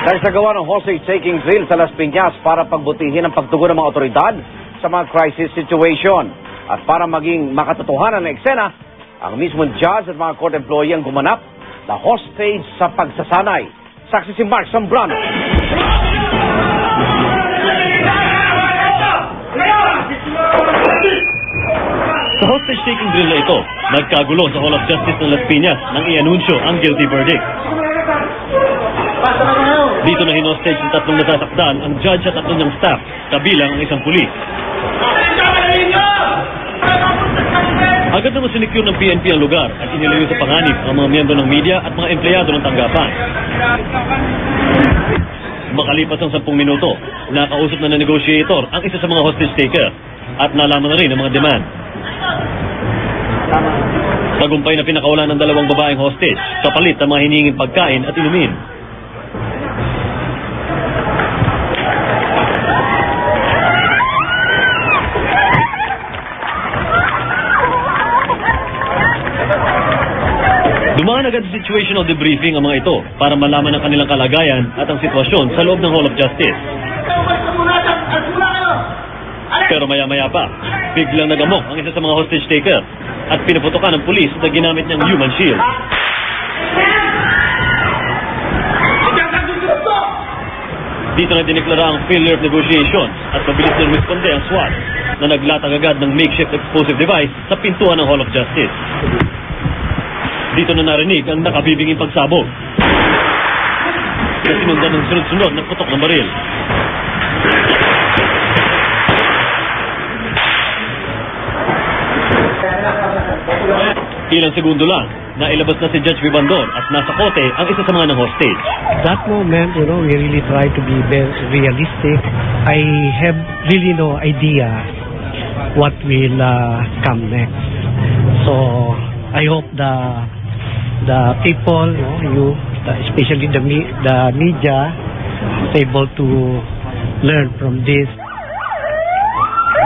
Nagsagawa ng hostage-taking drill sa Las Piñas para pagbutihin ang pagtugon ng mga otoridad sa mga crisis situation. At para maging makatotohanan na eksena, ang mismong judge at mga court employee ang gumanap na hostage sa pagsasanay. Saksi si Mark Zambrano. Sa hostage-taking drill na ito, nagkagulo sa Hall of Justice ng Las Piñas nang i-anunsyo ang guilty verdict. Dito na hinostage ng tatlong nasasaktan ang judge at tatlong niyang staff, kabilang ang isang pulis. Agad naman sinicure ng PNP ang lugar at inilayo sa panganib ang mga miyembro ng media at mga empleyado ng tanggapan. Makalipas ang 10 minuto, nakausap na ng negotiator ang isa sa mga hostage taker at nalaman na rin ang mga demand. Tagumpay na pinakawalan ng dalawang babaeng hostage, kapalit ang mga hinihinging pagkain at inumin. Dumaan agad sa situational debriefing ang mga ito para malaman ang kanilang kalagayan at ang sitwasyon sa loob ng Hall of Justice. Pero maya-maya pa, biglang nagamok ang isa sa mga hostage taker at pinaputokan ng pulis na ginamit niyang human shield. Dito na dineklara ang failure of negotiations at mabilis na rumisponde ang SWAT na naglatag agad ng makeshift explosive device sa pintuan ng Hall of Justice. Dito na narinig ang nakabibinging pagsabog na sinundan ng sunod-sunod na putok ng baril. Ilang segundo lang, nailabas na si Judge Vivandor at nasa kote ang isa sa mga ng hostage. That moment, we really try to be very realistic. I have really no idea what will come next. So, I hope the people, especially the media, is able to learn from this.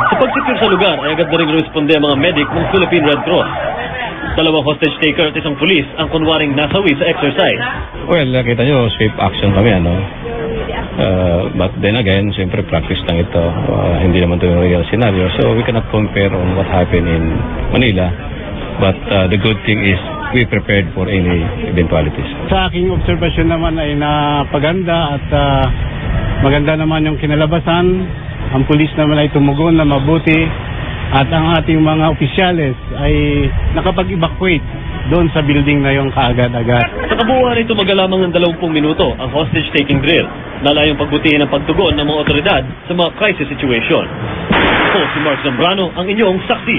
Sa pagsecure sa lugar ay agad na rin responde ang mga medic ng Philippine Red Cross. Dalawang hostage taker at isang pulis ang kunwaring nasawi sa exercise. Well, nakita nyo, swift action kami, but then again, siyempre practice lang ito. Hindi naman ito yung real scenario. So we cannot compare on what happened in Manila. But the good thing is, we prepared for any eventualities. Sa aking obserbasyon naman ay napaganda at maganda naman yung kinalabasan. Ang pulis naman ay tumugon na mabuti at ang ating mga opisyales ay nakapag-evacuate doon sa building na yung kaagad-agad. Sa kabuuan ito magalamang ng 20 minuto ang hostage-taking drill na layong pagbutihin ang pagtugon ng mga otoridad sa mga crisis situation. Ako si Mark Zambrano, ang inyong saksi.